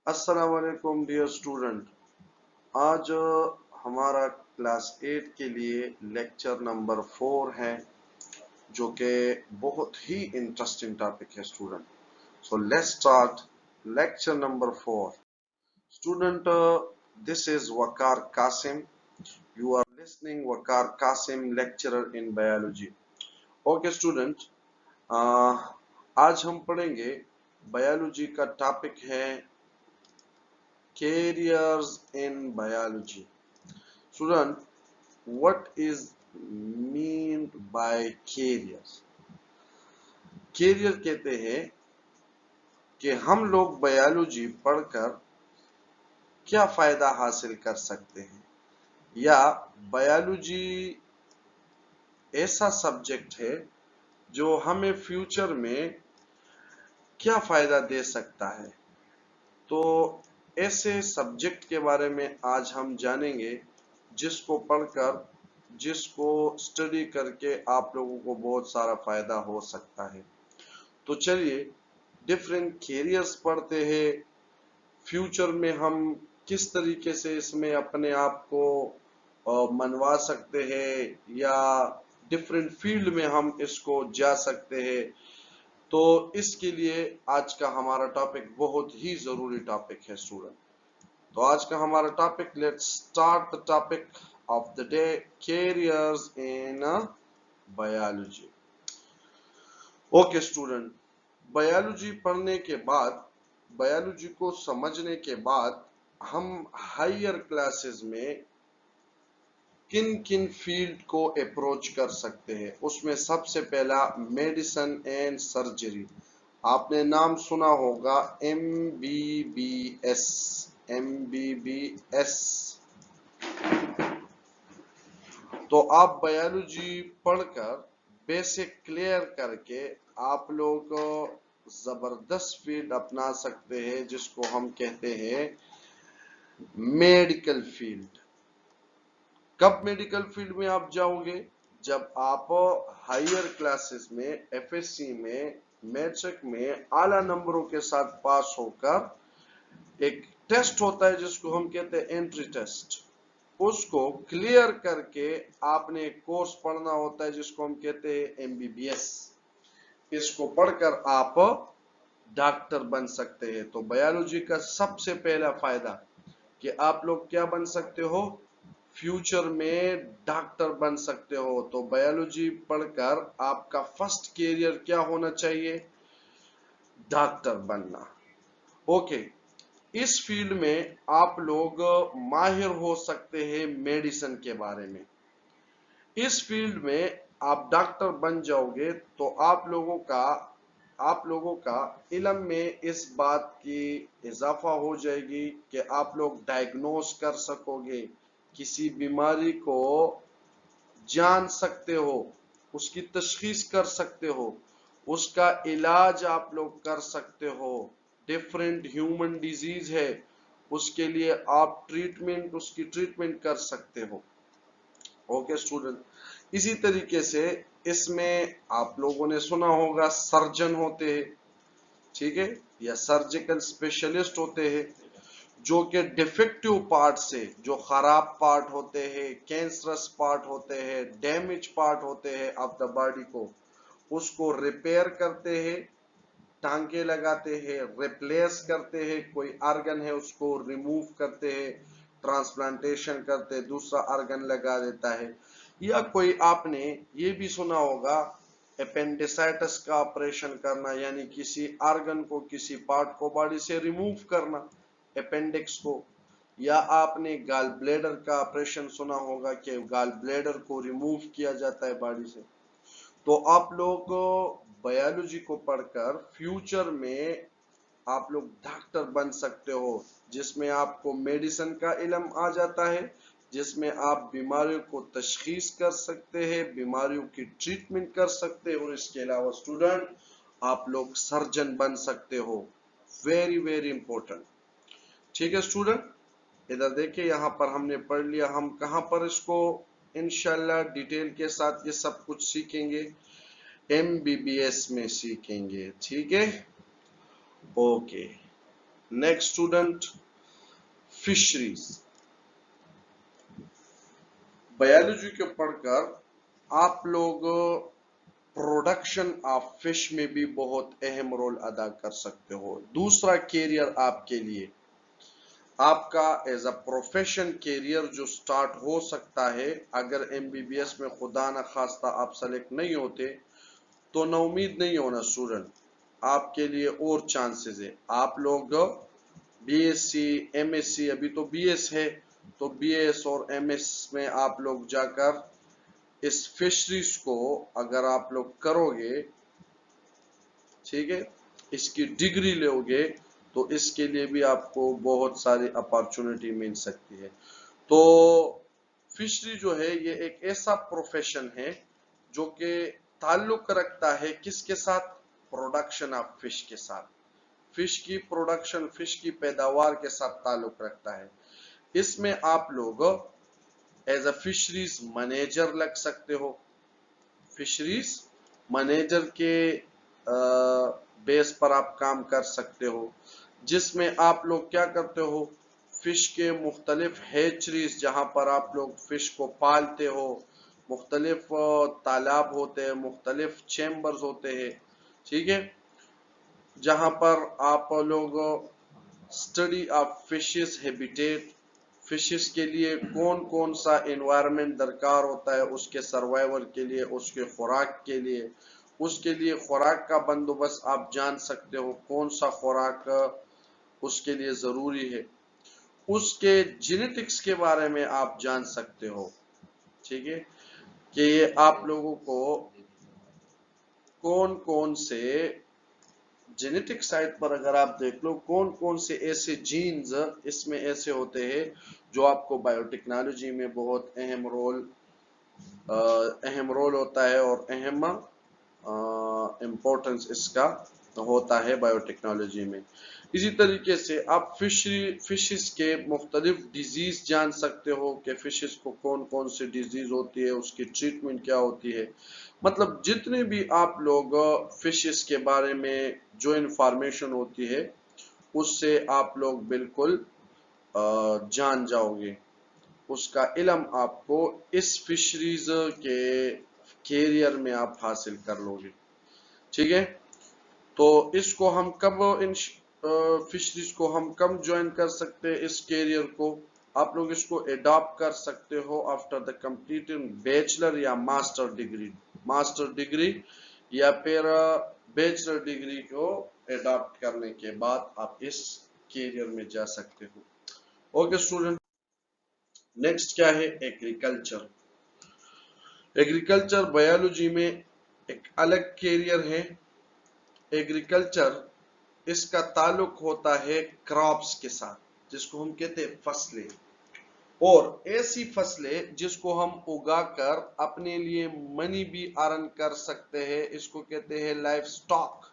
अस्सलाम वालेकुम dear student. आज हमारा क्लास 8 के लिए लेक्चर नंबर 4 है, जो कि बहुत ही इंटरेस्टिंग टॉपिक है student. So let's start lecture number 4। Student, this is Waqar Qasim. You are listening Waqar Qasim, lecturer in biology. Okay student, आज हम पढ़ेंगे बायोलॉजी का टॉपिक है careers in biology. Student, what is meant by careers? Career कहते हैं कि हम लोग बायोलॉजी पढ़कर क्या फायदा हासिल कर सकते हैं, या बायोलॉजी ऐसा सब्जेक्ट है जो हमें फ्यूचर में क्या फायदा दे सकता है। तो ऐसे सब्जेक्ट के बारे में आज हम जानेंगे, जिसको पढ़कर, जिसको स्टडी करके आप लोगों को बहुत सारा फायदा हो सकता है। तो चलिए डिफरेंट कैरियर्स पढ़ते हैं। फ्यूचर में हम किस तरीके से इसमें अपने आप को मनवा सकते हैं, या डिफरेंट फील्ड में हम इसको जा सकते हैं। तो इसके लिए आज का हमारा टॉपिक बहुत ही जरूरी टॉपिक है स्टूडेंट। तो आज का हमारा topic, let's start the topic of the day, carriers in biology. Okay student, biology पढ़ने के बाद, बायोलॉजी को समझने के बाद हम हायर क्लासेस में किन किन फील्ड को अप्रोच कर सकते हैं। उसमें सबसे पहला मेडिसिन एंड सर्जरी। आपने नाम सुना होगा MBBS। तो आप बायोलॉजी पढ़कर बेसिक क्लियर करके आप लोग जबरदस्त फील्ड अपना सकते हैं, जिसको हम कहते हैं मेडिकल फील्ड। कब मेडिकल फील्ड में आप जाओगे? जब आप हायर क्लासेस में, FSC में, मैट्रिक में आला नंबरों के साथ पास होकर एक टेस्ट होता है जिसको हम कहते हैं एंट्री टेस्ट, उसको क्लियर करके आपने एक कोर्स पढ़ना होता है जिसको हम कहते हैं MBBS। इसको पढ़कर आप डॉक्टर बन सकते हैं। तो बायोलॉजी का सबसे पहला फायदा कि आप लोग क्या बन सकते हो, फ्यूचर में डॉक्टर बन सकते हो। तो बायोलॉजी पढ़कर आपका फर्स्ट कैरियर क्या होना चाहिए? डॉक्टर बनना। ओके, इस फील्ड में आप लोग माहिर हो सकते हैं मेडिसिन के बारे में। इस फील्ड में आप डॉक्टर बन जाओगे तो आप लोगों का इल्म में इस बात की इजाफा हो जाएगी कि आप लोग डायग्नोस कर सकोगे, किसी बीमारी को जान सकते हो, उसकी तशखीस कर सकते हो, उसका इलाज आप लोग कर सकते हो। डिफरेंट ह्यूमन डिजीज है, उसके लिए आप उसकी ट्रीटमेंट कर सकते हो। ओके स्टूडेंट, इसी तरीके से इसमें आप लोगों ने सुना होगा सर्जन होते हैं, ठीक है, या सर्जिकल स्पेशलिस्ट होते हैं, जो कि डिफेक्टिव पार्ट से, जो खराब पार्ट होते हैं, कैंसरस पार्ट होते हैं, डैमेज पार्ट होते हैं ऑफ द बॉडी को, उसको रिपेयर करते हैं, टांके लगाते हैं, रिप्लेस करते हैं। कोई ऑर्गन है उसको रिमूव करते हैं, ट्रांसप्लांटेशन करते हैं, दूसरा ऑर्गन लगा देता है। या कोई आपने ये भी सुना होगा अपेंडिसाइटिस का ऑपरेशन करना, यानी किसी ऑर्गन को, किसी पार्ट को बॉडी से रिमूव करना, अपेंडिक्स को। या आपने गॉल ब्लैडर का ऑपरेशन सुना होगा कि गॉल ब्लैडर को रिमूव किया जाता है बॉडी से। तो आप लोग बायोलॉजी को पढ़कर फ्यूचर में आप लोग डॉक्टर बन सकते हो, जिसमें आपको मेडिसिन का इल्म आ जाता है, जिसमें आप बीमारियों को तशखीस कर सकते हैं, बीमारियों की ट्रीटमेंट कर सकते हैं, और इसके अलावा स्टूडेंट आप लोग सर्जन बन सकते हो। Very very important. ठीक है स्टूडेंट, इधर देखिए, यहाँ पर हमने पढ़ लिया। हम कहाँ पर इसको इंशाल्लाह डिटेल के साथ ये सब कुछ सीखेंगे? MBBS में सीखेंगे, ठीक है। Okay, next student, fisheries. Biology के पढ़कर आप लोग प्रोडक्शन ऑफ फिश में भी बहुत अहम रोल अदा कर सकते हो। दूसरा कैरियर आपके लिए, आपका एज अ प्रोफेशन कैरियर जो स्टार्ट हो सकता है अगर एमबीबीएस में खुदा न खास्ता आप सेलेक्ट नहीं होते तो ना उम्मीद नहीं होना स्टूडेंट, आपके लिए और चांसेस है। आप लोग बीएससी एमएससी, अभी तो बीएस है, तो बीएस और एमएस में आप लोग जाकर इस फिशरीज को अगर आप लोग करोगे, ठीक है, इसकी डिग्री लोगे तो इसके लिए भी आपको बहुत सारी अपॉर्चुनिटी मिल सकती है। तो फिशरी जो है ये एक ऐसा प्रोफेशन है जो कि ताल्लुक रखता है किसके साथ, प्रोडक्शन ऑफ फिश के साथ। फिश की प्रोडक्शन, फिश की पैदावार के साथ ताल्लुक रखता है। इसमें आप लोग एज अ फिशरीज मैनेजर लग सकते हो। फिशरीज मैनेजर के बेस पर आप काम कर सकते हो, जिसमें आप लोग क्या करते हो, फिश के मुख्तलिफ हैचरीज जहां पर आप लोग फिश को पालते हो, मुख्तलिफ तालाब होते हैं, मुख्तलिफ चैम्बर्स होते हैं, ठीक है, जहां पर आप लोग study of fishes habitat, fishes के लिए कौन कौन सा एनवायरनमेंट दरकार होता है उसके सर्वाइवल के लिए, उसके खुराक के लिए, उसके लिए खुराक का बंदोबस्त आप जान सकते हो, कौन सा खुराक उसके लिए जरूरी है, उसके जेनेटिक्स के बारे में आप जान सकते हो, ठीक है, कि ये आप लोगों को कौन कौन से जेनेटिक साइट पर अगर आप देख लो कौन कौन से ऐसे जीन्स इसमें ऐसे होते हैं जो आपको बायोटेक्नोलॉजी में बहुत अहम रोल होता है और अहम इम्पोर्टेंस इसका होता है बायोटेक्नोलॉजी में। इसी तरीके से आप फिशेस के मुख्तलिफ डिजीज जान सकते हो कि फिशेस को कौन कौन सी डिजीज होती है, उसकी ट्रीटमेंट क्या होती है। मतलब जितने भी आप लोग फिशेस के बारे में जो इंफॉर्मेशन होती है उससे आप लोग बिल्कुल जान जाओगे, उसका इल्म आपको इस फिशरीज के कैरियर में आप हासिल कर लोगे, ठीक है। तो इसको हम कब, इन फिशरीज को हम कब ज्वाइन कर सकते हैं इस कैरियर को, आप लोग इसको एडॉप्ट कर सकते हो आफ्टर द कंप्लीटिंग बैचलर या मास्टर डिग्री, मास्टर डिग्री या फिर बैचलर डिग्री को एडॉप्ट करने के बाद आप इस कैरियर में जा सकते हो। ओके स्टूडेंट, नेक्स्ट क्या है, एग्रीकल्चर। एग्रीकल्चर बायोलॉजी में एक अलग कैरियर है। एग्रीकल्चर इसका ताल्लुक होता है क्रॉप्स के साथ, जिसको हम कहते हैं फसलें, और ऐसी फसलें जिसको हम उगाकर अपने लिए मनी भी अर्न कर सकते हैं, इसको कहते हैं लाइफ स्टॉक।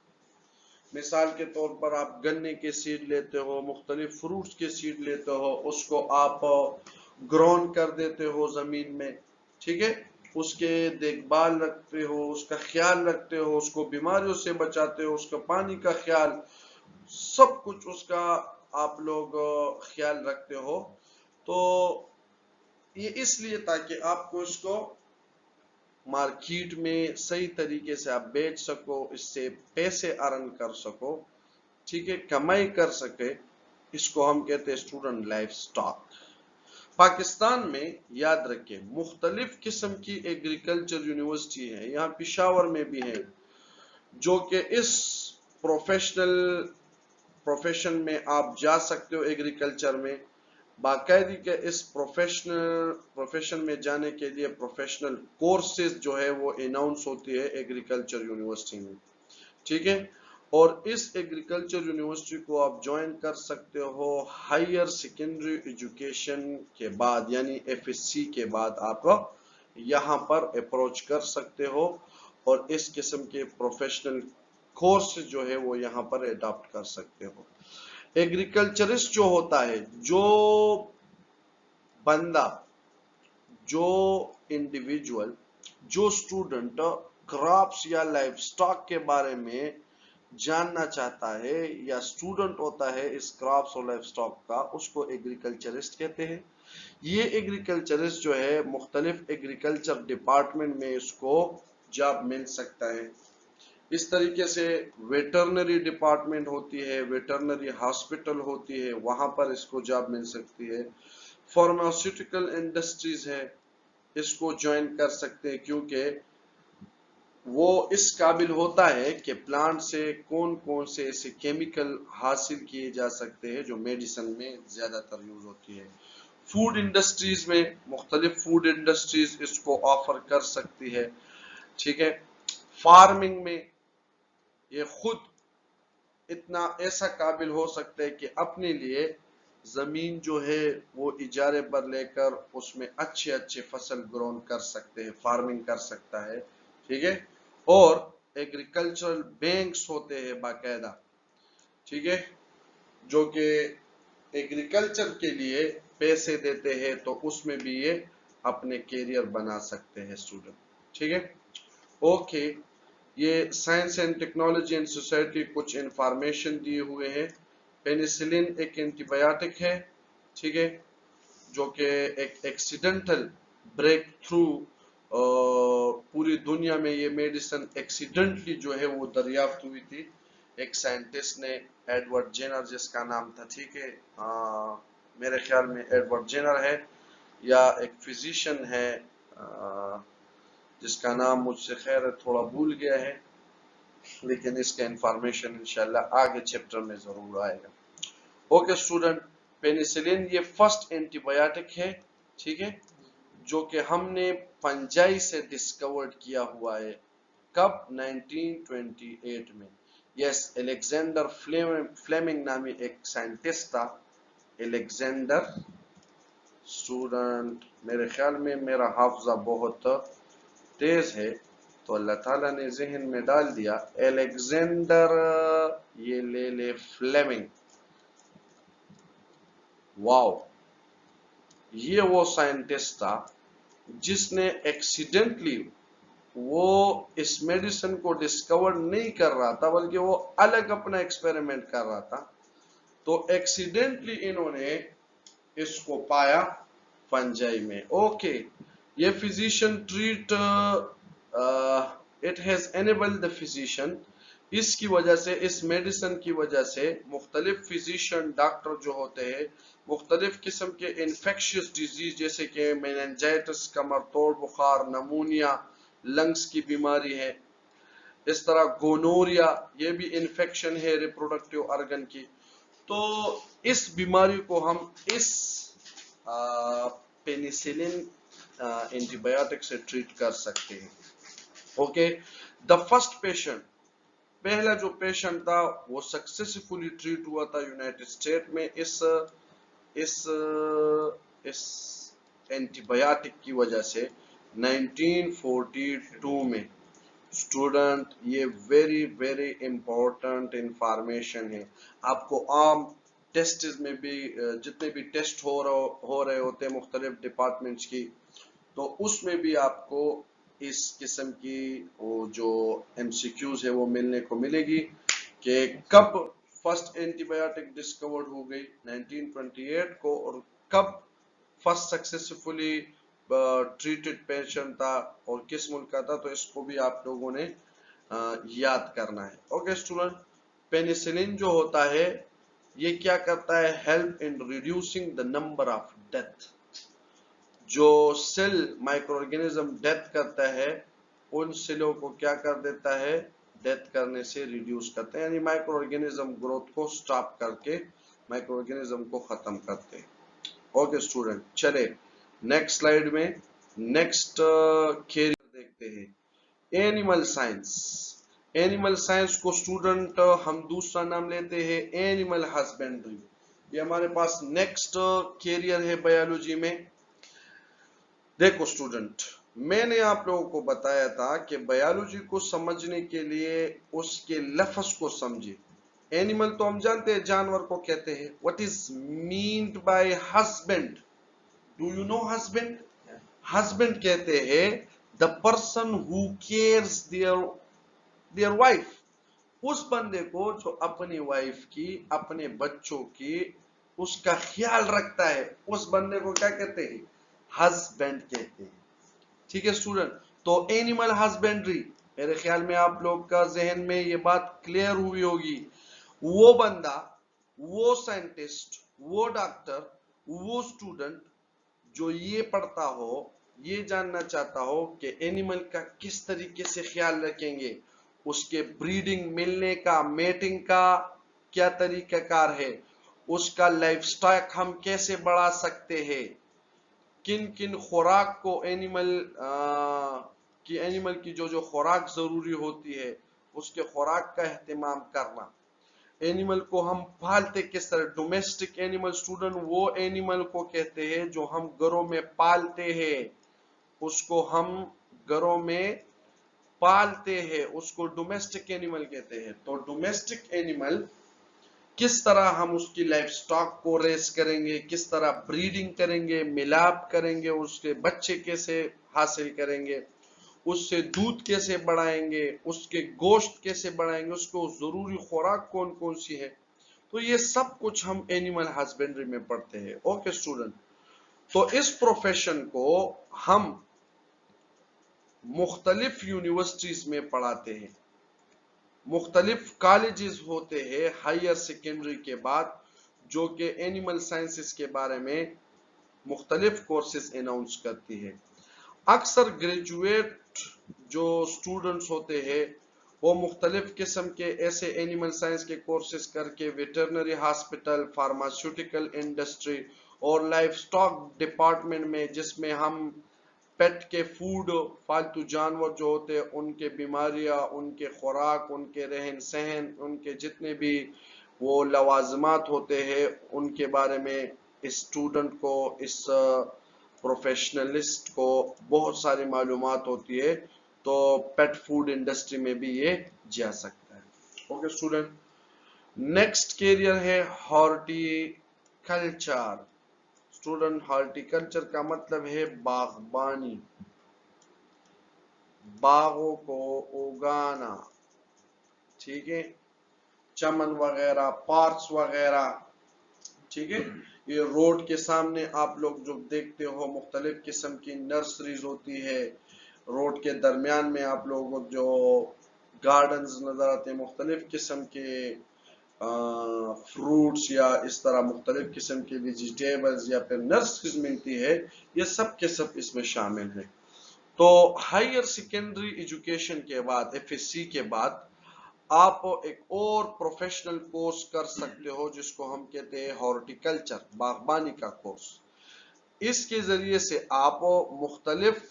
मिसाल के तौर पर आप गन्ने के सीड लेते हो, मुख्तलिफ फ्रूट्स के सीड लेते हो, उसको आप ग्रोन कर देते हो जमीन में, ठीक है, उसके देखभाल रखते हो, उसका ख्याल रखते हो, उसको बीमारियों से बचाते हो, उसका पानी का ख्याल, सब कुछ उसका आप लोग ख्याल रखते हो। तो ये इसलिए ताकि आपको इसको मार्केट में सही तरीके से आप बेच सको, इससे पैसे अर्न कर सको, ठीक है, कमाई कर सके, इसको हम कहते हैं स्टूडेंट लाइफ स्टॉक। पाकिस्तान में याद रखें मुख्तलिफ किस्म की एग्रीकल्चर यूनिवर्सिटी है, यहाँ पिशावर में भी है, जो कि इस प्रोफेशन में आप जा सकते हो एग्रीकल्चर में। बाकायदे के इस प्रोफेशन में जाने के लिए प्रोफेशनल कोर्सेज जो है वो अनाउंस होती है एग्रीकल्चर यूनिवर्सिटी में, ठीक है, और इस एग्रीकल्चर यूनिवर्सिटी को आप ज्वाइन कर सकते हो हायर सेकेंडरी एजुकेशन के बाद, यानी एफएससी के बाद आप यहाँ पर अप्रोच कर सकते हो और इस किस्म के प्रोफेशनल कोर्स जो है वो यहाँ पर अडॉप्ट कर सकते हो। एग्रीकल्चरिस्ट जो होता है, जो बंदा, जो इंडिविजुअल, जो स्टूडेंट क्रॉप्स या लाइफ स्टॉक के बारे में जानना चाहता है या स्टूडेंट होता है इस क्रॉप्स और लाइफ स्टॉक का, उसको एग्रीकल्चरिस्ट कहते हैं। ये एग्रीकल्चरिस्ट जो है मुख्तलिफ एग्रीकल्चर डिपार्टमेंट में इसको जॉब मिल सकता है। इस तरीके से वेटरनरी डिपार्टमेंट होती है, वेटरनरी हॉस्पिटल होती है, वहां पर इसको जॉब मिल सकती है। फार्मास्यूटिकल इंडस्ट्रीज है, इसको ज्वाइन कर सकते हैं क्योंकि वो इस काबिल होता है कि प्लांट से कौन कौन से ऐसे केमिकल हासिल किए जा सकते हैं जो मेडिसिन में ज्यादातर यूज होती है। फूड इंडस्ट्रीज में मुख्तलिफ फूड इंडस्ट्रीज इसको ऑफर कर सकती है, ठीक है। फार्मिंग में ये खुद इतना ऐसा काबिल हो सकता है कि अपने लिए जमीन जो है वो इजारे पर लेकर उसमें अच्छे अच्छे फसल ग्रोन कर सकते हैं, फार्मिंग कर सकता है, ठीक है। और एग्रीकल्चरल बैंक्स होते हैं बाकायदा, ठीक है, जो कि एग्रीकल्चर के लिए पैसे देते हैं, तो उसमें भी ये अपने कैरियर बना सकते हैं स्टूडेंट, ठीक है। ओके, ये science and technology and society कुछ इंफॉर्मेशन दिए हुए हैं। पेनिसिलिन एक एंटीबायोटिक है, ठीक है, जो कि एक एक्सीडेंटल ब्रेक थ्रू, पूरी दुनिया में ये मेडिसिन एक्सीडेंटली जो है वो दरियाफ्त हुई थी एक साइंटिस्ट ने, एडवर्ड जेनर जिसका नाम था, ठीक है, मेरे ख्याल में एडवर्ड जेनर है, या एक फिजिशियन है जिसका नाम मुझसे खैर थोड़ा भूल गया है, लेकिन इसका इंफॉर्मेशन इंशाल्लाह आगे चैप्टर में जरूर आएगा। ओके स्टूडेंट, पेनिसिलिन ये फर्स्ट एंटीबायोटिक है, ठीक है, जो कि हमने फंजाई से डिस्कवर्ड किया हुआ है। कब? 1928 में। यस, एलेक्जेंडर फ्लेमिंग नामी एक साइंटिस्ट था, एलेक्जेंडर। स्टूडेंट मेरे ख्याल में मेरा हाफजा बहुत तेज है, तो अल्लाह ताला ने जहन में डाल दिया, एलेक्जेंडर ये ले ले फ्लेमिंग। वाओ, ये वो साइंटिस्ट था जिसने एक्सीडेंटली, वो इस मेडिसिन को डिस्कवर नहीं कर रहा था बल्कि वो अलग अपना एक्सपेरिमेंट कर रहा था, तो एक्सीडेंटली इन्होंने इसको पाया फंजाई में। ओके, ये physician treat, it has enabled the physician, इसकी वजह से, इस मेडिसिन की वजह से मुख्तलिफ फिजिशियन डॉक्टर जो होते हैं मुख्तलिफ किस्म के इन्फेक्शियस डिजीज जैसे कि मेनिंजाइटिस, कमर तोड़ बुखार, नमूनिया, लंग्स की बीमारी है, इस तरह गोनोरिया, ये भी इन्फेक्शन है रिप्रोडक्टिव ऑर्गन की, तो इस बीमारी को हम इस पेनिसिलिन एंटीबायोटिक से ट्रीट कर सकते हैं। ओके, द फर्स्ट पेशेंट, पहला जो पेशेंट था वो सक्सेसफुली ट्रीट हुआ था यूनाइटेड स्टेट में इस इस इस एंटीबायोटिक की वजह से 1942 में। स्टूडेंट ये वेरी वेरी इंपॉर्टेंट इंफॉर्मेशन है, आपको आम टेस्ट में भी जितने भी टेस्ट हो रहे होते हैं मुख्तलिफ डिपार्टमेंट्स की, तो उसमें भी आपको इस किस्म की वो जो एमसीक्यूज है वो मिलने को मिलेगी कि कब फर्स्ट एंटीबायोटिक डिस्कवर्ड हो गई 1928 को, और कब फर्स्ट सक्सेसफुली ट्रीटेड पेशेंट था और किस मुल्क का था, तो इसको भी आप लोगों ने याद करना है। ओके स्टूडेंट, पेनिसिलिन जो होता है ये क्या करता है? Help in reducing the number of death, जो सेल माइक्रो ऑर्गेनिज्म डेथ करता है उन सेलों को क्या कर देता है? डेथ करने से रिड्यूस करते हैं, यानी माइक्रो ऑर्गेनिज्म ग्रोथ को स्टॉप करके माइक्रो ऑर्गेनिज्म को खत्म करते हैं। ओके स्टूडेंट, चले नेक्स्ट स्लाइड में नेक्स्ट कैरियर देखते हैं, एनिमल साइंस। एनिमल साइंस को स्टूडेंट हम दूसरा नाम लेते हैं एनिमल हस्बेंड्री। ये हमारे पास नेक्स्ट कैरियर है बायोलॉजी में। देखो स्टूडेंट, मैंने आप लोगों को बताया था कि बायोलॉजी को समझने के लिए उसके लफ्ज को समझे। एनिमल तो हम जानते हैं जानवर को कहते हैं, what is meant by husband? Do you know husband? Husband कहते हैं the person who cares their wife, उस बंदे को जो अपनी वाइफ की, अपने बच्चों की, उसका ख्याल रखता है, उस बंदे को क्या कहते हैं? हस्बैंड कहते हैं। ठीक है स्टूडेंट, तो एनिमल हस्बेंड्री, मेरे ख्याल में आप लोग का जहन में ये बात क्लियर हुई होगी। वो बंदा, वो साइंटिस्ट, वो डॉक्टर, वो स्टूडेंट जो ये पढ़ता हो, ये जानना चाहता हो कि एनिमल का किस तरीके से ख्याल रखेंगे, उसके ब्रीडिंग, मिलने का, मेटिंग का क्या तरीकाकार है, उसका लाइफ स्टॉक हम कैसे बढ़ा सकते हैं, किन किन खुराक को एनिमल की जो जो खुराक जरूरी होती है, उसके खुराक का एहतमाम करना, एनिमल को हम पालते किस तरह, डोमेस्टिक एनिमल स्टूडेंट वो एनिमल को कहते हैं जो हम घरों में पालते हैं, उसको हम घरों में पालते हैं, उसको डोमेस्टिक एनिमल कहते हैं। तो डोमेस्टिक एनिमल किस तरह हम उसकी लाइफ स्टॉक को रेस करेंगे, किस तरह ब्रीडिंग करेंगे, मिलाप करेंगे, उसके बच्चे कैसे हासिल करेंगे, उससे दूध कैसे बढ़ाएंगे, उसके गोश्त कैसे बढ़ाएंगे, उसको जरूरी खुराक कौन कौन सी है, तो ये सब कुछ हम एनिमल हस्बेंड्री में पढ़ते हैं। ओके स्टूडेंट, तो इस प्रोफेशन को हम मुख्तलिफ यूनिवर्सिटीज में पढ़ाते हैं, मुख्तलिफ कॉलेजेस होते हैं हायर सेकेंडरी के बाद, जो कि एनिमल साइंसेस के बारे में मुख्तलिफ कोर्सेज अनाउंस करती है। अक्सर ग्रेजुएट जो स्टूडेंट्स होते हैं वो मुख्तलिफ किस्म के ऐसे एनिमल साइंस के कोर्सेज करके वेटरनरी हॉस्पिटल, फार्मास्यूटिकल इंडस्ट्री और लाइफ स्टॉक डिपार्टमेंट में, जिसमें हम पेट के फूड, फालतू जानवर जो होते हैं उनके बीमारियां, उनके खुराक, उनके रहन सहन, उनके जितने भी वो लवाजमात होते हैं उनके बारे में इस स्टूडेंट को, इस प्रोफेशनलिस्ट को बहुत सारी मालूमात होती है, तो पेट फूड इंडस्ट्री में भी ये जा सकता है। ओके स्टूडेंट, नेक्स्ट कैरियर है हॉर्टिकल्चर। स्टूडेंट, हॉर्टिकल्चर का मतलब है बागबानी, बागों को उगाना, ठीक है, चमन वगैरह, पार्क्स वगैरह, ठीक है। ये रोड के सामने आप लोग जो देखते हो मुख्तलिफ किस्म की नर्सरीज होती है, रोड के दरमियान में आप लोगों को जो गार्डन्स नजर आते हैं, मुख्तलिफ किस्म के फ्रूट्स या इस तरह मुख्तलिफ किस्म के वेजिटेबल्स या फिर नर्सरीज मिलती है, ये सब के सब इसमें शामिल है। तो हायर सेकेंडरी एजुकेशन के बाद, एफएससी के बाद, आप एक और प्रोफेशनल कोर्स कर सकते हो जिसको हम कहते हैं हॉर्टिकल्चर, बागबानी का कोर्स। इसके जरिए से आप मुख्तलिफ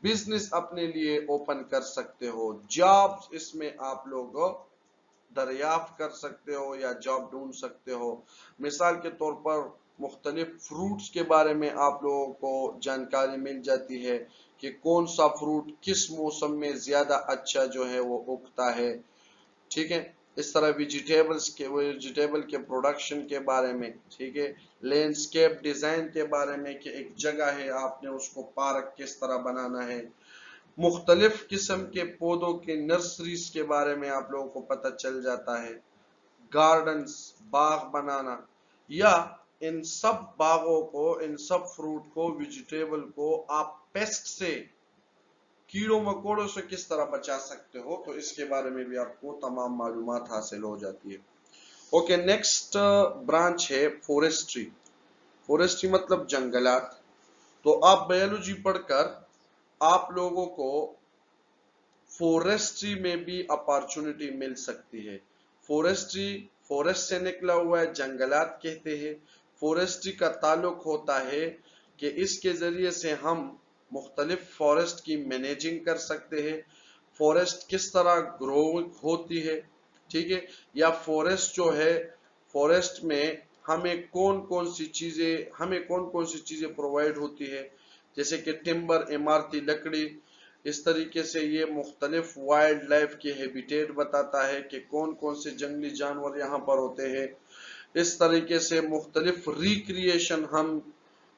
बिजनेस अपने लिए ओपन कर सकते हो, जॉब्स इसमें आप लोग दरियाफ्त कर सकते हो या जॉब ढूंढ सकते हो। मिसाल के तौर पर मुख्तलिफ फ्रूट्स के बारे में आप लोगों को जानकारी मिल जाती है कि कौन सा फ्रूट किस मौसम में ज्यादा अच्छा जो है वो उगता है, ठीक है। इस तरह वेजिटेबल के प्रोडक्शन के बारे में, ठीक है, लैंडस्केप डिजाइन के बारे में कि एक जगह है आपने उसको पार्क किस तरह बनाना है, मुख्तलिफ किस्म के पौधों के नर्सरीज के बारे में आप लोगों को पता चल जाता है, गार्डन्स, बाग बनाना, या इन सब बागों को, इन सब फ्रूट को, वेजिटेबल को आप पेस्ट से, कीड़ों मकोड़ों से किस तरह बचा सकते हो, तो इसके बारे में भी आपको तमाम मालूमात हासिल हो जाती है। ओके, नेक्स्ट ब्रांच है फॉरेस्ट्री। फॉरेस्ट्री मतलब जंगलात। तो आप बायोलॉजी पढ़कर आप लोगों को फॉरेस्ट्री में भी अपॉर्चुनिटी मिल सकती है। फॉरेस्ट्री फॉरेस्ट से निकला हुआ है, जंगलात कहते हैं। फॉरेस्ट्री का ताल्लुक होता है कि इसके जरिए से हम मुख्तलिफ फॉरेस्ट की मैनेजिंग कर सकते हैं, फॉरेस्ट किस तरह ग्रो होती है, ठीक है, या फॉरेस्ट जो है, फॉरेस्ट में हमें कौन कौन सी चीजें प्रोवाइड होती है, जैसे कि टिम्बर, इमारती लकड़ी। इस तरीके से ये मुख्तलिफ वाइल्ड लाइफ के हैबिटेट बताता है कि कौन कौन से जंगली जानवर यहाँ पर होते हैं। इस तरीके से मुख्तलिफ रिक्रिएशन हम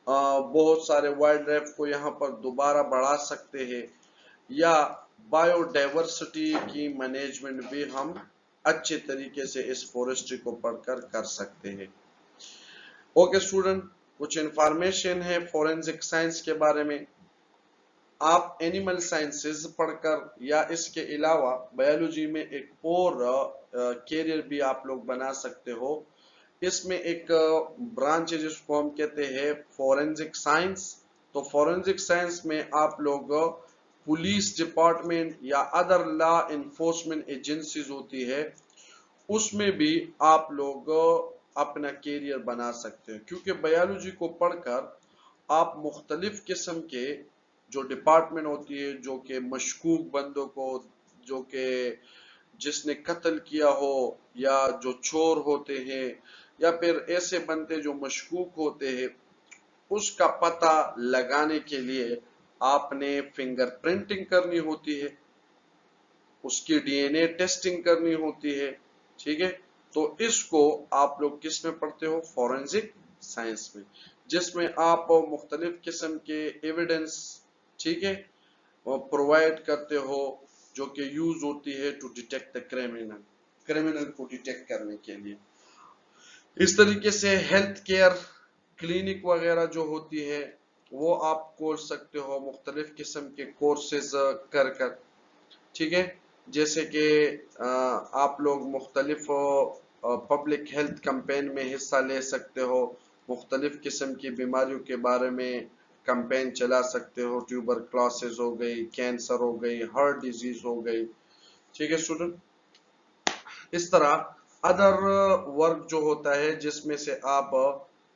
बहुत सारे वाइल्ड लाइफ को यहाँ पर दोबारा बढ़ा सकते हैं, या बायोडाइवर्सिटी की मैनेजमेंट भी हम अच्छे तरीके से इस फॉरेस्ट्री को पढ़कर कर सकते हैं। ओके स्टूडेंट, कुछ इंफॉर्मेशन है फॉरेंसिक साइंस के बारे में। आप एनिमल साइंसेज पढ़कर या इसके अलावा बायोलॉजी में एक और कैरियर भी आप लोग बना सकते हो। इसमें एक ब्रांच है जिसको हम कहते हैं फॉरेंसिक साइंस। तो फॉरेंसिक साइंस में आप लोग पुलिस डिपार्टमेंट या अदर लॉ इन्फोर्समेंट एजेंसीज होती है, उसमें भी आप लोग अपना कैरियर बना सकते हैं, क्योंकि बायोलॉजी को पढ़कर आप मुख्तलिफ किस्म के जो डिपार्टमेंट होती है, जो कि मशकूक बंदों को, जो कि जिसने कत्ल किया हो, या जो चोर होते हैं, या फिर ऐसे बंदे जो मशकूक होते हैं, उसका पता लगाने के लिए आपने फिंगर प्रिंटिंग करनी होती है, उसकी डीएनए टेस्टिंग करनी होती है। ठीक है, तो इसको आप लोग किस में पढ़ते हो? फॉरेंसिक साइंस में, जिसमें आप मुख्तलिफ किस्म के एविडेंस, ठीक है, प्रोवाइड करते हो, जो कि यूज होती है टू डिटेक्ट द क्रिमिनल को डिटेक्ट करने के लिए। इस तरीके से हेल्थ केयर क्लिनिक वगैरह जो होती है वो आप खोल सकते हो मुख्तलिफ किस्म के कोर्सेज कर कर। ठीक है, जैसे कि आप लोग मुख्तलिफ पब्लिक हेल्थ कैंपेन में हिस्सा ले सकते हो, मुख्तलिफ किस्म की बीमारियों के बारे में कैंपेन चला सकते हो, ट्यूबरक्लोसिस हो गई, कैंसर हो गई, हार्ट डिजीज हो गई। ठीक है स्टूडेंट, इस तरह अदर वर्क जो होता है जिसमें से आप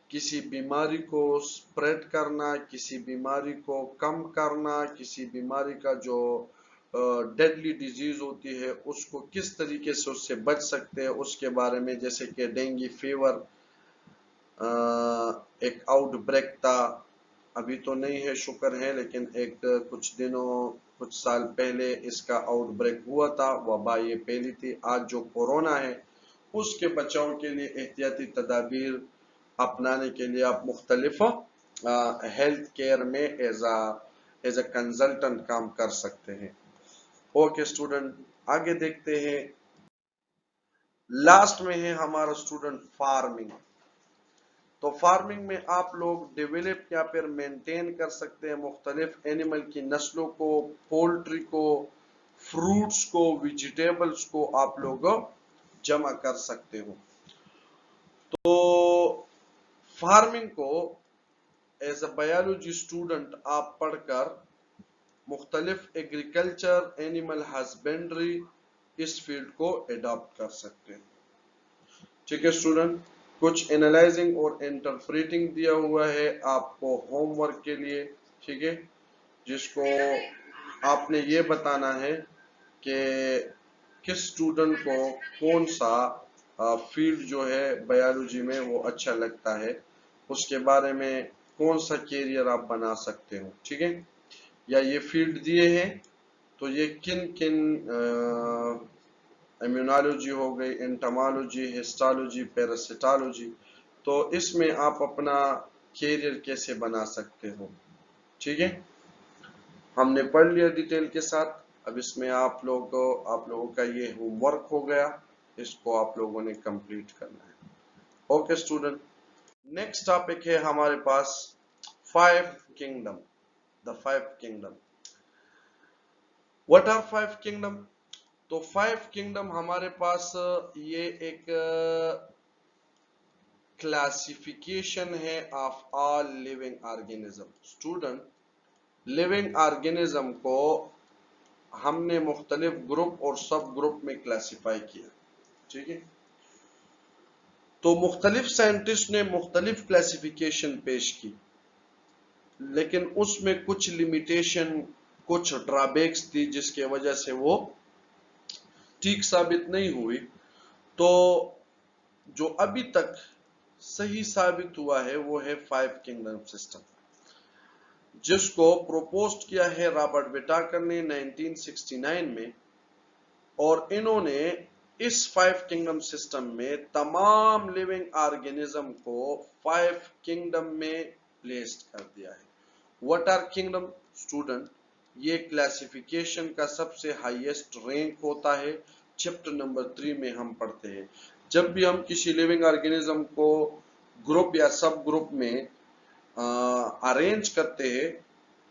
किसी बीमारी को स्प्रेड करना, किसी बीमारी को कम करना, किसी बीमारी का जो डेडली डिजीज होती है उसको किस तरीके से उससे बच सकते हैं उसके बारे में, जैसे कि डेंगू फीवर एक आउटब्रेक था, अभी तो नहीं है शुक्र है, लेकिन एक कुछ साल पहले इसका आउटब्रेक हुआ था, वबा ये फैली थी। आज जो कोरोना है उसके बचाव के लिए एहतियाती तदाबीर अपनाने के लिए आप मुख्तलिफ हेल्थ केयर में एज अ कंसल्टेंट काम कर सकते हैं। ओके स्टूडेंट, आगे देखते हैं। लास्ट में है हमारा स्टूडेंट फार्मिंग। तो फार्मिंग में आप लोग डेवलप या फिर मेंटेन कर सकते हैं मुख्तलिफ एनिमल की नस्लों को, पोल्ट्री को, फ्रूट्स को, वेजिटेबल्स को आप लोग जमा कर सकते हो। तो फार्मिंग को एज अ बायोलॉजी स्टूडेंट आप पढ़कर मुख्तलिफ एग्रीकल्चर, एनिमल हस्बेंड्री, इस फील्ड को एडॉप्ट कर सकते हैं। ठीक है स्टूडेंट, कुछ एनालाइजिंग और इंटरप्रेटिंग दिया हुआ है आपको होमवर्क के लिए। ठीक है, जिसको आपने ये बताना है कि किस स्टूडेंट को कौन सा फील्ड जो है बायोलॉजी में वो अच्छा लगता है, उसके बारे में कौन सा कैरियर आप बना सकते हो। ठीक है, या ये फील्ड दिए हैं तो ये किन किन इम्यूनोलॉजी हो गई, एंटोमोलॉजी, हिस्टोलॉजी, पैरासिटोलॉजी, तो इसमें आप अपना कैरियर कैसे बना सकते हो। ठीक है, हमने पढ़ लिया डिटेल के साथ। अब इसमें आप लोगों का ये होमवर्क हो गया, इसको आप लोगों ने कंप्लीट करना है। ओके स्टूडेंट, नेक्स्ट टॉपिक है हमारे पास five kingdom, the five kingdom. What are five kingdom? तो फाइव किंगडम हमारे पास ये एक क्लासिफिकेशन है of all living organism. Student, living organism को हमने मुख्तलिफ ग्रुप और सब ग्रुप में क्लासिफाई किया। ठीक है, तो मुख्तलिफ साइंटिस्ट ने मुख्तलिफ क्लासिफिकेशन पेश की, लेकिन उसमें कुछ लिमिटेशन, कुछ ड्रॉबैक्स थी जिसके वजह से वो ठीक साबित नहीं हुई। तो जो अभी तक सही साबित हुआ है वो है फाइव किंगडम सिस्टम, जिसको प्रोपोज किया है रॉबर्ट विटाकर ने 1969 में, और इन्होंने इस फाइव किंगडम सिस्टम में तमाम लिविंग ऑर्गेनिज्म को फाइव किंगडम में प्लेस्ड कर दिया है। What are kingdom? स्टूडेंट, ये क्लासिफिकेशन का सबसे हाईएस्ट रैंक होता है चैप्टर नंबर 3 में हम पढ़ते हैं। जब भी हम किसी लिविंग ऑर्गेनिज्म को ग्रुप या सब ग्रुप में अरेंज करते हैं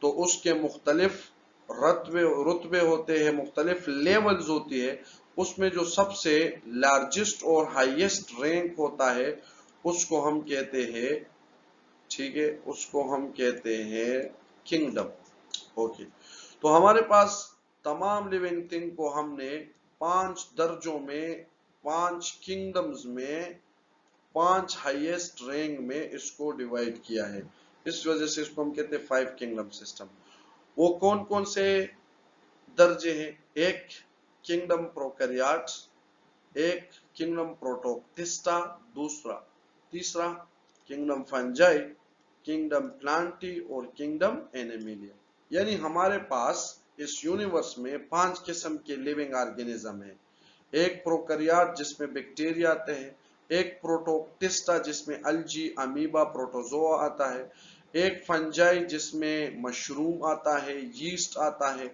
तो उसके मुख्तलिफ रुतबे होते हैं, मुख्तलिफ लेवल्स होती है। उसमें जो सबसे लार्जेस्ट और हाईएस्ट रैंक होता है उसको हम कहते हैं, ठीक है, उसको हम कहते हैं किंगडम। ओके, तो हमारे पास तमाम लिविंग थिंग को हमने 5 दर्जों में, 5 किंगडम्स में, 5 हाईएस्ट रैंक में इसको डिवाइड किया है। इस वजह से इसको हम कहते हैं 5 किंगडम सिस्टम। वो कौन कौन से दर्जे हैं? एक किंगडम प्रोकैरियोट्स, एक किंगडम प्रोटोक्टिस्टा, तीसरा किंगडम फंजाई, किंगडम प्लांटी और किंगडम एनिमलिया। यानी हमारे पास इस यूनिवर्स में 5 किस्म के लिविंग ऑर्गेनिज्म है। एक प्रोकैरियोट जिसमें बैक्टीरिया आते हैं, एक प्रोटोक्टिस्टा जिसमें अल्जी, अमीबा, प्रोटोजोआ आता है, एक फंजाई जिसमें मशरूम आता है, यीस्ट आता है,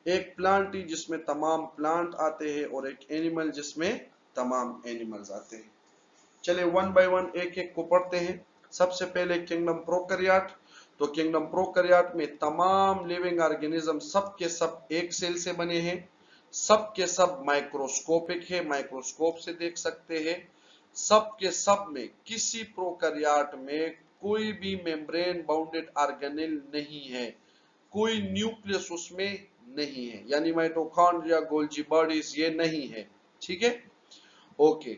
एक प्लांटी जिसमें तमाम प्लांट आते हैं और एक एनिमल जिसमें तमाम एनिमल्स आते हैं। चलिए वन बाय वन एक एक को पढ़ते हैं। सबसे पहले किंगडम प्रोकैरियोट। तो किंगडम प्रोकैरियोट में तमाम लिविंग ऑर्गेनिज्म सब के सब एक सेल से बने हैं, सब के सब माइक्रोस्कोपिक है, माइक्रोस्कोप से देख सकते हैं। सब के सब में किसी प्रोकैरियोट में कोई भी मेम्ब्रेन बाउंडेड ऑर्गेनेल नहीं है, कोई न्यूक्लियस उसमें नहीं है, यानी माइटोकॉन्ड्रिया, गोल्जी बॉडीज ये नहीं है, ठीक है। ओके,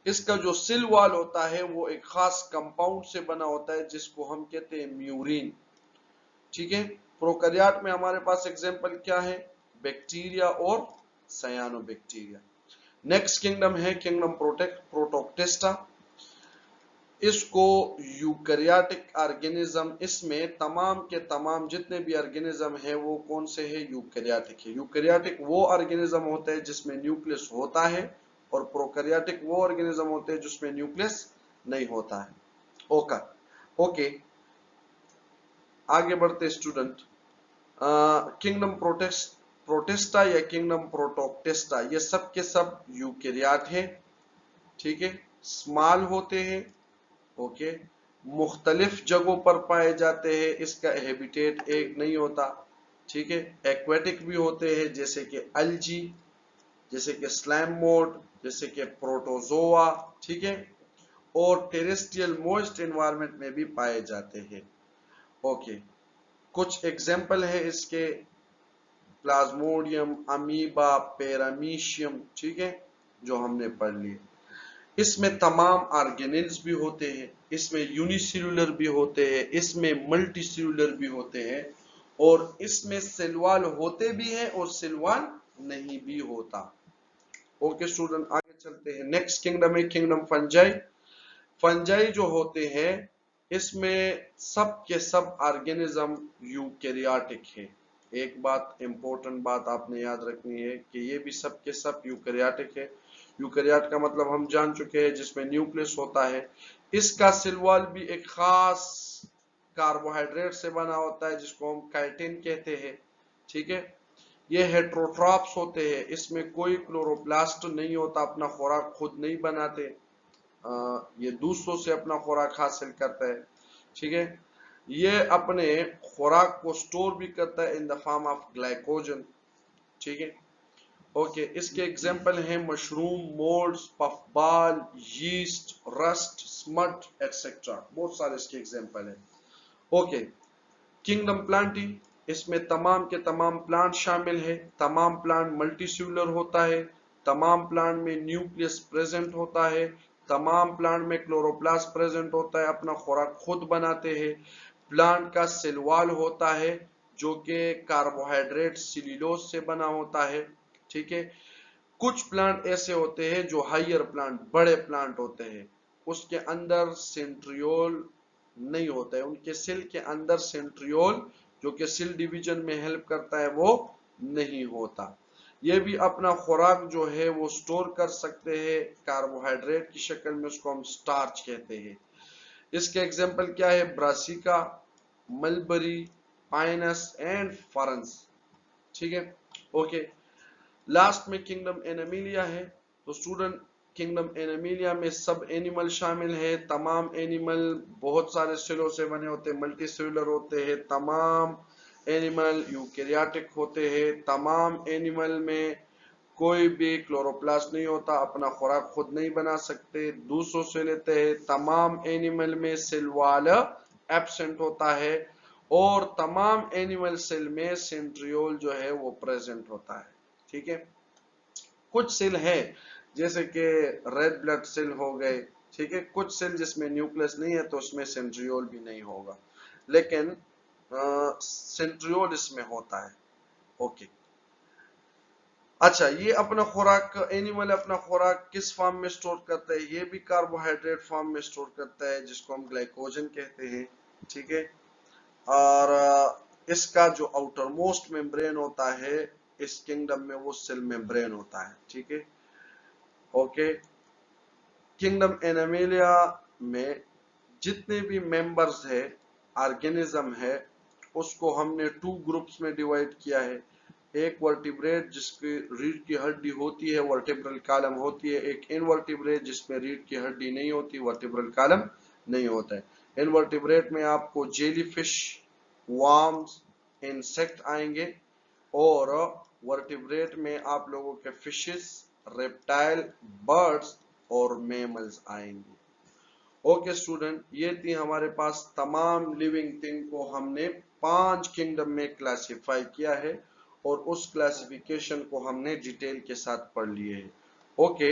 इसका जो सेल वॉल होता है वो एक खास कंपाउंड से बना होता है जिसको हम कहते हैं म्यूरिन, ठीक है। प्रोकैरियोट में हमारे पास एग्जांपल क्या है? बैक्टीरिया और साइनोबैक्टीरिया। नेक्स्ट किंगडम है किंगडम प्रोटोक्टिस्टा। इसको यूकैरियोटिक ऑर्गेनिज्म, इसमें तमाम के तमाम जितने भी ऑर्गेनिज्म है वो कौन से है? यूकैरियोटिक है। यूकैरियोटिक वो ऑर्गेनिज्म होते हैं जिसमें न्यूक्लियस होता है और प्रोकैरियोटिक वो ऑर्गेनिज्म होते हैं जिसमें न्यूक्लियस नहीं होता है। ओके, आगे बढ़ते स्टूडेंट। किंगडम प्रोटिस्टा या किंगडम प्रोटोक्टिस्टा ये सब के सब यूकैरियोट है, ठीक है। स्मॉल होते हैं, ओके, मुख्तलिफ जगहों पर पाए जाते हैं, इसका हैबिटेट एक नहीं होता, ठीक है। एक्वेटिक भी होते हैं जैसे कि अल्जी, जैसे कि स्लैम मोड, जैसे कि प्रोटोजोआ, ठीक है, और टेरेस्ट्रियल मॉइस्ट एनवायरनमेंट में भी पाए जाते हैं। ओके, कुछ एग्जाम्पल है इसके: प्लाज्मोडियम, अमीबा, पैरामीशियम, ठीक है, जो हमने पढ़ लिए। इसमें तमाम ऑर्गेनेल्स भी होते हैं, इसमें यूनिसेल्युलर भी होते हैं, इसमें मल्टीसेल्युलर भी होते हैं, और इसमें सेल वॉल होते भी हैं और सेल वॉल नहीं भी होता। ओके स्टूडेंट, आगे चलते हैं। नेक्स्ट किंगडम है किंगडम फंजाई। फंजाई जो होते हैं इसमें सब के सब ऑर्गेनिज्म यूकैरियोटिक है। एक बात, इंपॉर्टेंट बात आपने याद रखनी है कि ये भी सब के सब यूकैरियोटिक है। यूकैरियोट का मतलब हम जान चुके हैं, जिसमें न्यूक्लियस होता है। इसका सेल वॉल भी एक खास कार्बोहाइड्रेट से बना होता है जिसको हम काइटिन कहते हैं, ठीक है। ये हेट्रोट्रॉप्स होते हैं, इसमें कोई क्लोरोप्लास्ट नहीं होता, अपना खुराक खुद नहीं बनाते, ये दूसरों से अपना खुराक हासिल करता है, ठीक है। ये अपने खुराक को स्टोर भी करता है in the form of glycogen, ठीक है। ओके, इसके एग्जांपल हैं mushroom, moulds, puffball, yeast, rust, smut etcetera, बहुत सारे इसके एग्जांपल हैं। ओके, किंगडम प्लांटी, इसमें तमाम के तमाम प्लांट शामिल है। तमाम प्लांट मल्टीसेल्युलर होता है, तमाम प्लांट में न्यूक्लियस प्रेजेंट होता है, तमाम प्लांट में क्लोरोप्लास्ट प्रेजेंट होता है, अपना खुराक खुद बनाते हैं। प्लांट का सेल वॉल होता है जो कि कार्बोहाइड्रेट सेल्यूलोज से बना होता है, ठीक है। कुछ प्लांट ऐसे होते हैं जो हायर प्लांट, बड़े प्लांट होते हैं, उसके अंदर सेंट्रियोल नहीं होता है, उनके सेल के अंदर सेंट्रियोल जो कि सेल डिवीजन में हेल्प करता है वो नहीं होता। ये भी अपना खुराक जो है वो स्टोर कर सकते हैं कार्बोहाइड्रेट की शक्ल में, उसको हम स्टार्च कहते हैं। इसके एग्जांपल क्या है? ब्रासिका, मलबरी, पाइनस एंड फरंस, ठीक है। ओके, लास्ट में किंगडम एनिमलिया है। तो स्टूडेंट किंगडम एनिमलिया में सब एनिमल शामिल है। तमाम एनिमल बहुत सारे सेलों से बने होते हैं, मल्टी सेलुलर होते हैं। तमाम एनिमल यूकेरियोटिक होते हैं। तमाम एनिमल में कोई भी क्लोरोप्लास्ट नहीं होता, अपना खुराक खुद नहीं बना सकते, दूसरों से लेते हैं। तमाम एनिमल में सेल वॉल एब्सेंट होता है और तमाम एनिमल सेल में सेंट्रियोल जो है वो प्रेजेंट होता है। ठीक है, कुछ सेल है जैसे कि रेड ब्लड सेल हो गए, ठीक है, कुछ सेल जिसमें न्यूक्लियस नहीं है तो उसमें सेंट्रियोल भी नहीं होगा, लेकिन सेंट्रियोल इसमें होता है। ओके, अच्छा, ये अपना खुराक, एनिमल अपना खुराक किस फॉर्म में स्टोर करता है? ये भी कार्बोहाइड्रेट फॉर्म में स्टोर करता है, जिसको हम ग्लाइकोजन कहते हैं। ठीक है, और इसका जो आउटर मोस्ट मेम्ब्रेन होता है इस किंगडम में, वो सेल मेम्ब्रेन होता है। ठीक है, ओके, किंगडम एनिमलिया में जितने भी मेंबर्स है, ऑर्गेनिज्म है, उसको हमने 2 ग्रुप्स में डिवाइड किया है। एक वर्टिब्रेट जिसकी रीढ़ की हड्डी होती है, वर्टिब्रल कॉलम होती है। एक इनवर्टिब्रेट जिसमें रीढ़ की हड्डी नहीं होती, वर्टिब्रल कॉलम नहीं होता है। इनवर्टिब्रेट में आपको जेलीफिश, वर्म्स, इंसेक्ट आएंगे और वर्टिब्रेट में आप लोगों के फिशेस, रेप्टाइल, बर्ड्स और मैमल्स आएंगे। ओके स्टूडेंट, ये थी हमारे पास तमाम लिविंग थिंग को हमने 5 किंगडम में क्लासिफाई किया है और उस क्लासिफिकेशन को हमने डिटेल के साथ पढ़ लिए है। ओके।